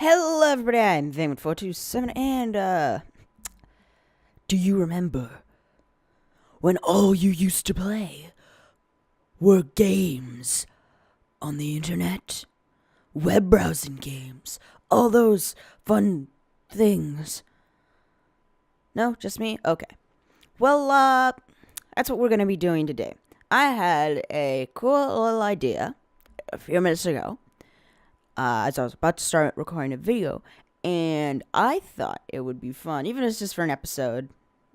Hello everybody, I'm Van427 and do you remember when all you used to play were games on the internet? Web browsing games, all those fun things. No, just me? Okay. Well, that's what we're gonna be doing today. I had a cool little idea a few minutes ago, as I was about to start recording a video, and I thought it would be fun, even if it's just for an episode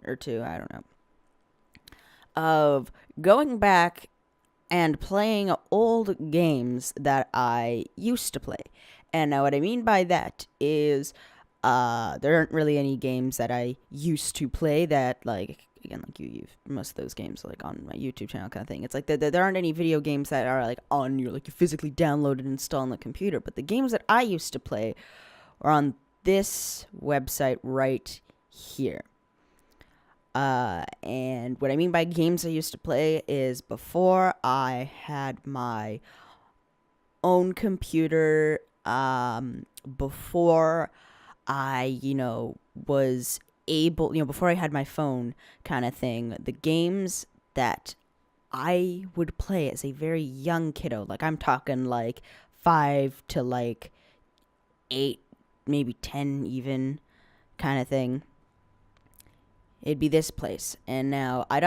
or two, I don't know, of going back and playing old games that I used to play. And now what I mean by that is there aren't really any games that I used to play that, like, again, like you've most of those games like on my YouTube channel kind of thing. It's like there aren't any video games that are like on your, like, you physically download and install on the computer. But the games that I used to play are on this website right here. And what I mean by games I used to play is before I had my own computer, before I, was able, before I had my phone kind of thing, the games that I would play as a very young kiddo, like I'm talking like 5 to like 8, maybe 10 even, kind of thing. It'd be this place. And now I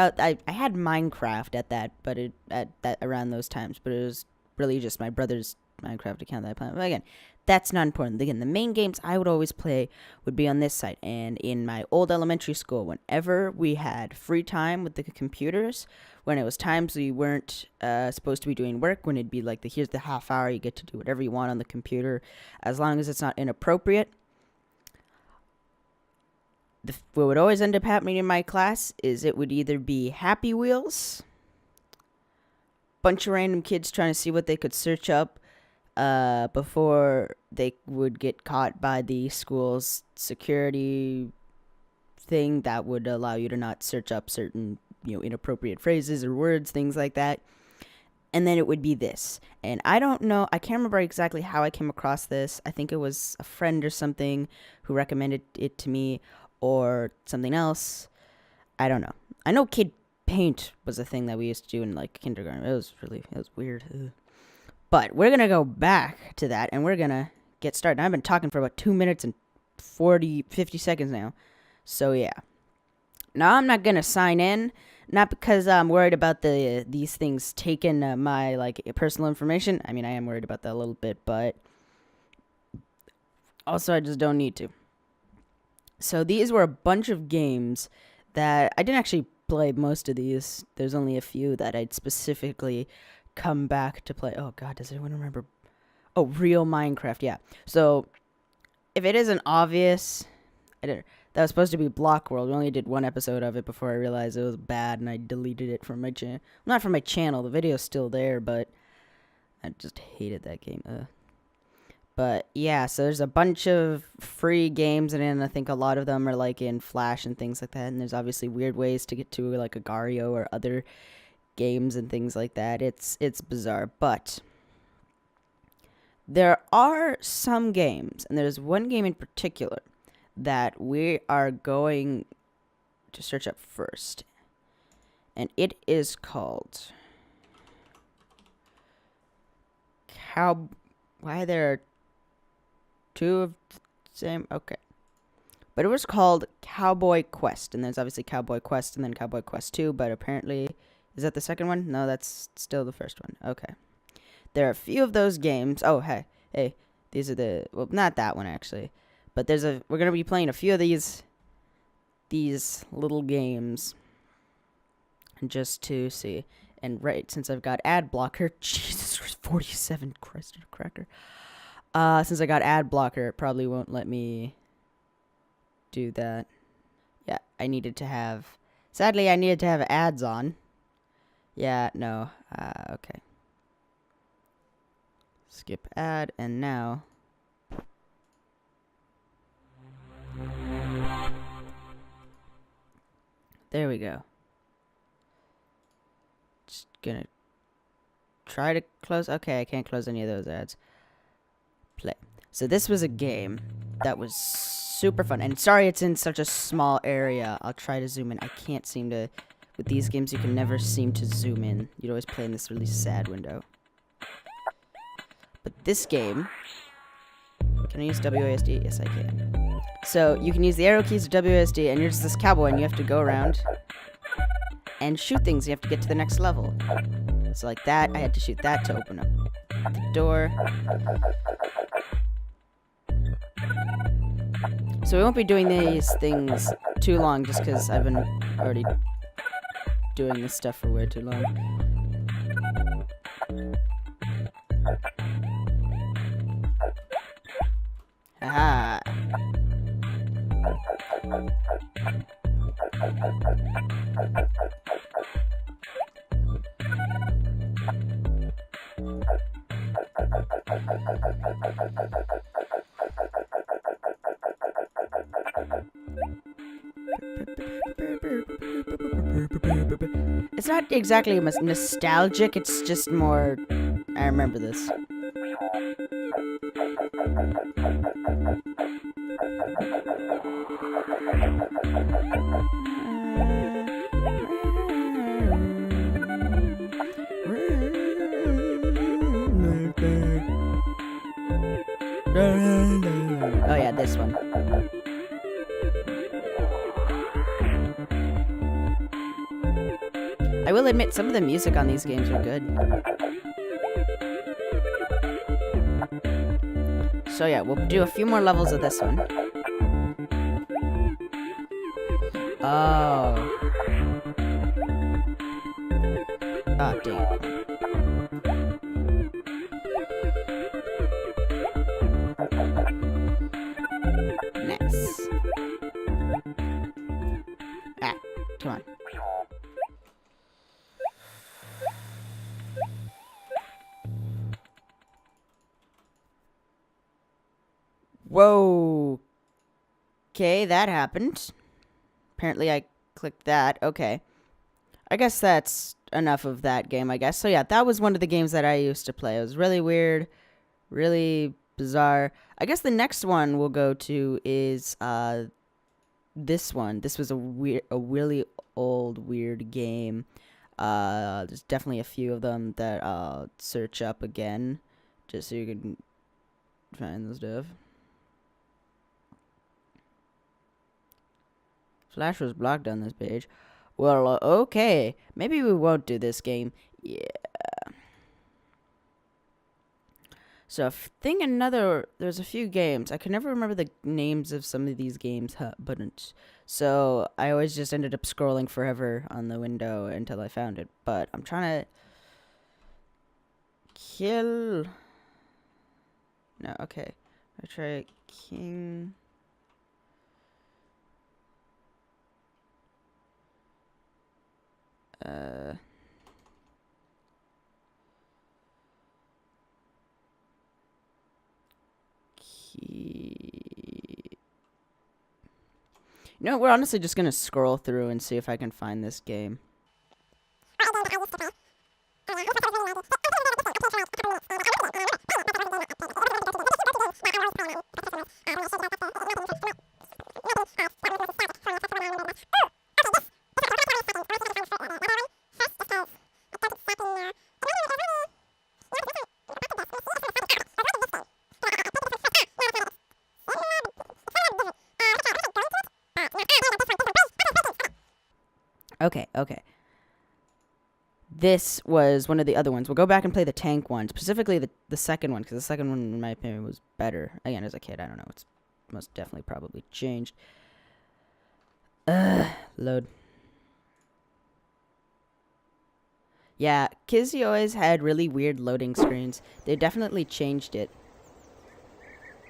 had Minecraft at that, but at that around those times, but it was really just my brother's Minecraft account that I played. But again, that's not important. Again, the main games I would always play would be on this site. And in my old elementary school, whenever we had free time with the computers, when it was times we weren't supposed to be doing work, when it'd be like here's the half hour, you get to do whatever you want on the computer, as long as it's not inappropriate. What would always end up happening in my class is it would either be Happy Wheels, bunch of random kids trying to see what they could search up before they would get caught by the school's security thing that would allow you to not search up certain, inappropriate phrases or words, things like that. And then it would be this. And I don't know, I can't remember exactly how I came across this. I think it was a friend or something who recommended it to me, or something else. I don't know. I know Kid Paint was a thing that we used to do in like kindergarten. It was weird. Ugh. But we're gonna go back to that and we're gonna get started. I've been talking for about 2 minutes and 50 seconds now. So yeah. Now I'm not gonna sign in, not because I'm worried about these things taking my like personal information. I mean, I am worried about that a little bit, but also I just don't need to. So these were a bunch of games that I didn't actually play most of these. There's only a few that I'd specifically come back to play. Oh god, does anyone remember? Oh, Real Minecraft, yeah. So if it isn't obvious, that was supposed to be Block World. We only did one episode of it before I realized it was bad and I deleted it from my channel. Not from my channel, the video's still there, but I just hated that game. But yeah, so there's a bunch of free games, and I think a lot of them are like in Flash and things like that. And there's obviously weird ways to get to like Agario or other games and things like that. It's bizarre, but there are some games, and there's one game in particular that we are going to search up first, and it is called Why there are two of the same? Okay. But it was called Cowboy Quest, and there's obviously Cowboy Quest and then Cowboy Quest 2, but apparently, is that the second one? No, that's still the first one. Okay. There are a few of those games. Oh, hey, these are well, not that one actually, but we're going to be playing a few of these little games just to see. And right, since I've got ad blocker, Jesus Christ, 47 Christ cracker. Since I got ad blocker, it probably won't let me do that. Yeah, sadly, I needed to have ads on. Yeah, no, okay. Skip ad, and now. There we go. Just gonna try to close. Okay, I can't close any of those ads. Play. So this was a game that was super fun. And sorry it's in such a small area. I'll try to zoom in. I can't seem to... With these games, you can never seem to zoom in. You'd always play in this really sad window. But this game... Can I use WASD? Yes, I can. So, you can use the arrow keys to WASD, and you're just this cowboy, and you have to go around and shoot things. You have to get to the next level. So like that, I had to shoot that to open up the door. So we won't be doing these things too long, just because I've been already doing this stuff for way too long. Aha! It's not exactly nostalgic, it's just more... I remember this. Oh yeah, this one. I will admit, some of the music on these games are good. So yeah, we'll do a few more levels of this one. Oh. Oh, dang it. Nice. Ah, come on. Whoa. Okay, that happened. Apparently I clicked that. Okay. I guess that's enough of that game, I guess. So yeah, that was one of the games that I used to play. It was really weird, really bizarre. I guess the next one we'll go to is this one. This was a really old, weird game. There's definitely a few of them that I'll search up again, just so you can find the stuff. Flash was blocked on this page. Well, okay. Maybe we won't do this game. Yeah. So, there's a few games. I can never remember the names of some of these games, but so I always just ended up scrolling forever on the window until I found it. But I'm trying to kill... No, okay. I try King... You know, we're honestly just gonna scroll through and see if I can find this game. Okay. This was one of the other ones. We'll go back and play the tank one, specifically the second one, because the second one, in my opinion, was better. Again, as a kid, I don't know. It's most definitely probably changed. Load. Yeah, Kizzy always had really weird loading screens. They definitely changed it,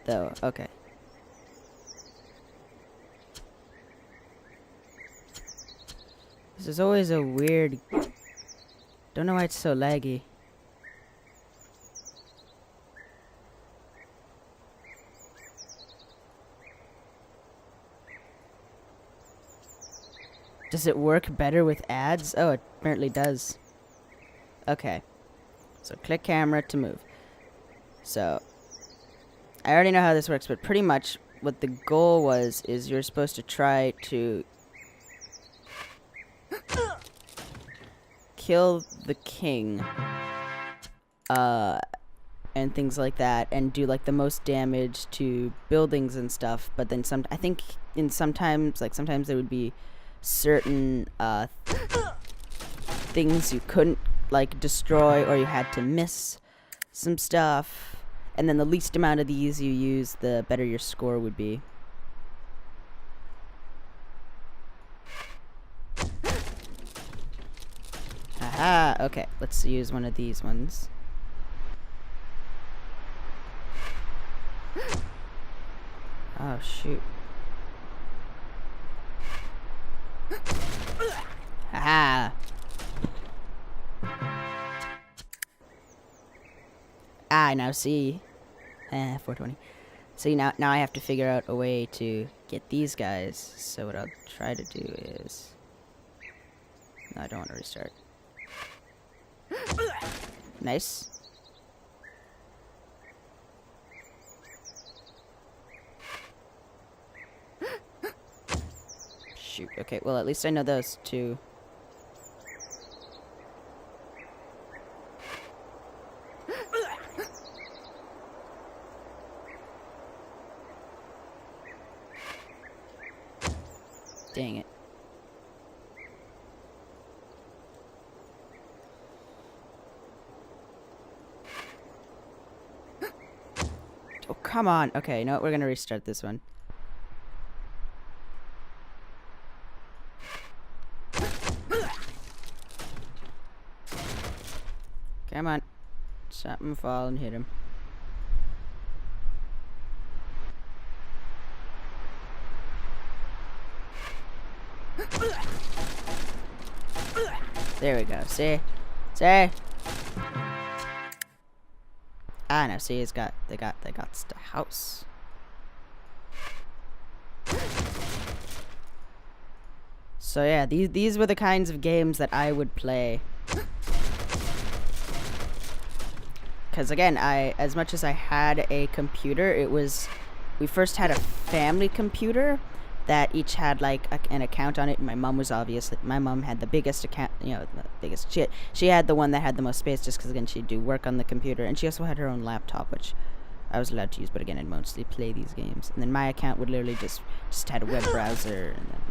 though. Okay. This is always a weird... Don't know why it's so laggy. Does it work better with ads? Oh, it apparently does. Okay. So click camera to move. So I already know how this works, but pretty much what the goal was is you're supposed to try to kill the king, and things like that, and do like the most damage to buildings and stuff. But then I think sometimes there would be certain things you couldn't like destroy, or you had to miss some stuff. And then the least amount of these you use, the better your score would be. Aha! Okay, let's use one of these ones. Oh, shoot. Haha! Ah, now see. 420. See, now I have to figure out a way to get these guys. So what I'll try to do is... No, I don't want to restart. Nice. Shoot. Okay, well, at least I know those two. Dang it. Oh, come on. Okay, you know what? We're gonna restart this one. Come on. Something fall and hit him. There we go. See? See? Ah, no. See, they got the house. So yeah, these were the kinds of games that I would play. Because again, as much as I had a computer, we first had a family computer that each had like an account on it. My mom had the biggest account, the biggest. She had the one that had the most space, just because again she'd do work on the computer, and she also had her own laptop, which I was allowed to use, but again I'd mostly play these games. And then my account would literally just had a web browser, and then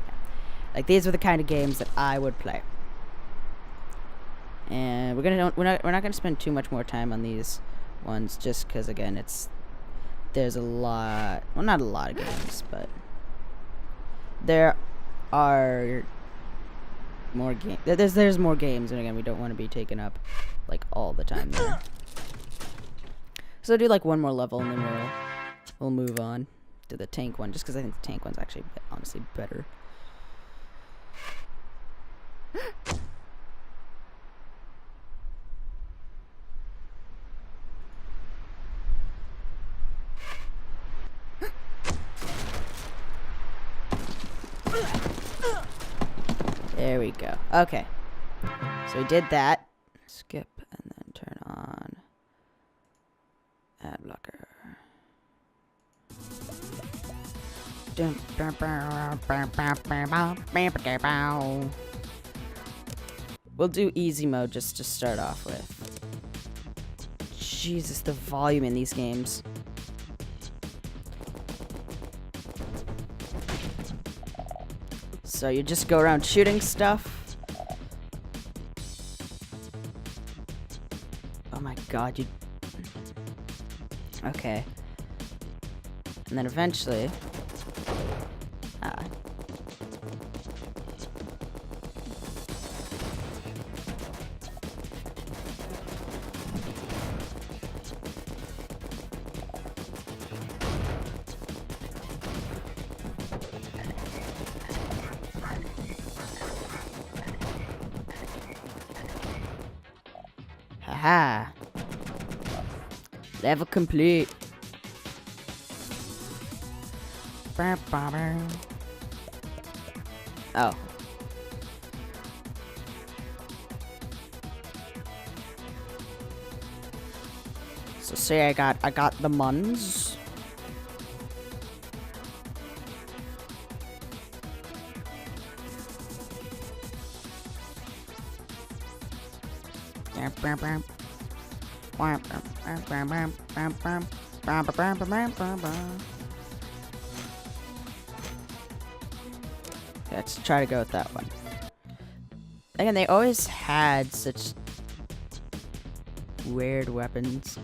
like these were the kind of games that I would play. And we're not gonna spend too much more time on these ones, just because again there's a lot. Well, not a lot of games, but there are more games. There's more games, and again we don't want to be taken up like all the time there. So I'll do like one more level, and then we'll move on to the tank one, just because I think the tank one's actually honestly better. There we go. Okay. So we did that. Skip and then turn on ad blocker. We'll do easy mode just to start off with. Jesus, the volume in these games. So you just go around shooting stuff. Oh my god, you... Okay. And then eventually... Haha. Level complete. Oh. So say I got the muns. Let's try to go with that one. Again, they always had such weird weapons.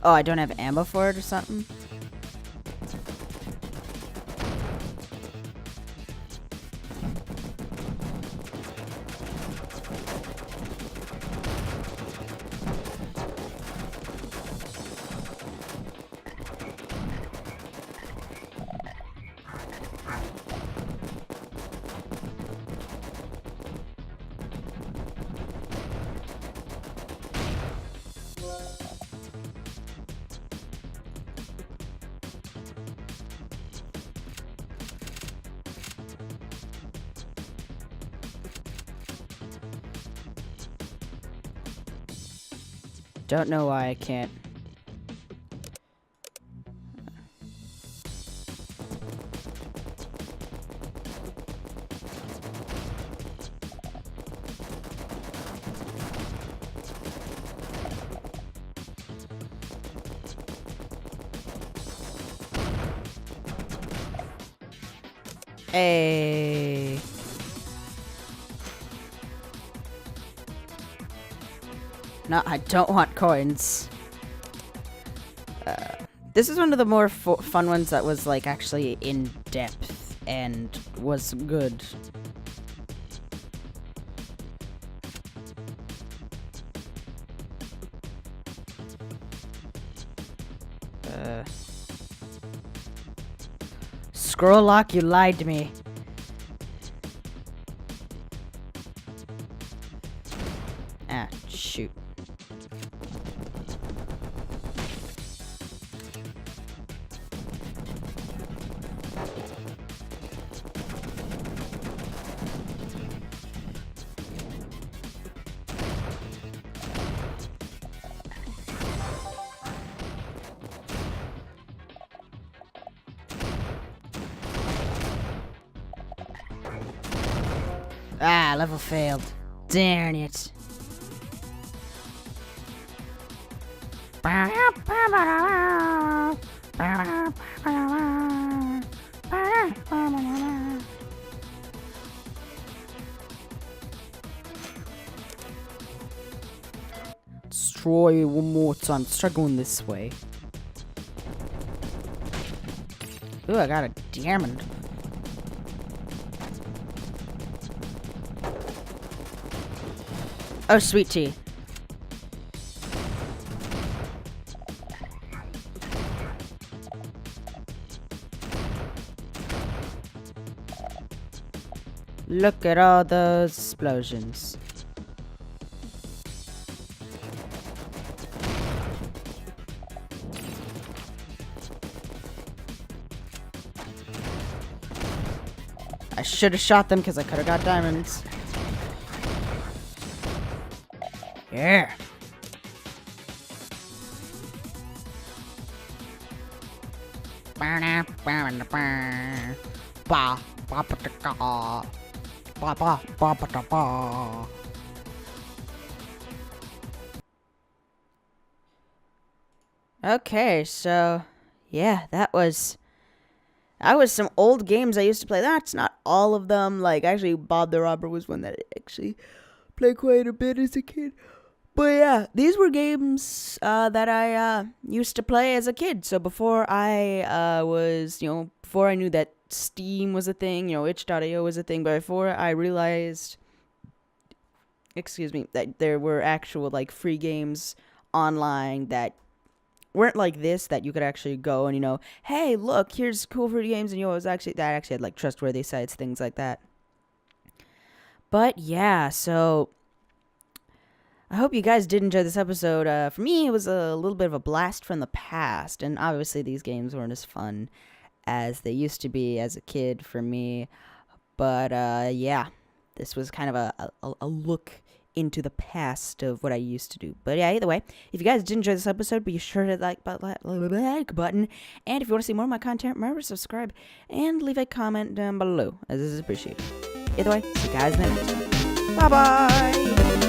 Oh, I don't have ammo for it or something? Don't know why I can't. Hey. No, I don't want coins. This is one of the more fun ones that was like actually in depth and was good. Scroll lock, you lied to me. Ah, shoot. Ah, level failed. Darn it. Destroy one more time. Let's try going this way. Ooh, I got a diamond. Oh, sweet tea. Look at all those explosions. I should have shot them because I could have got diamonds. Yeah. Okay, so yeah, that was some old games I used to play. That's not all of them. Like actually Bob the Robber was one that I actually played quite a bit as a kid. But yeah, these were games that I used to play as a kid. So before I before I knew that Steam was a thing, itch.io was a thing, but before I realized, that there were actual like free games online that weren't like this, that you could actually go and hey, look, here's cool free games, and it was actually had like trustworthy sites, things like that. But yeah, so I hope you guys did enjoy this episode. For me, it was a little bit of a blast from the past, and obviously these games weren't as fun as they used to be as a kid for me. But yeah, this was kind of a look into the past of what I used to do. But yeah, either way, if you guys did enjoy this episode, be sure to like button. And if you want to see more of my content, remember to subscribe and leave a comment down below, as this is appreciated. Either way, see you guys in the next one. Bye bye.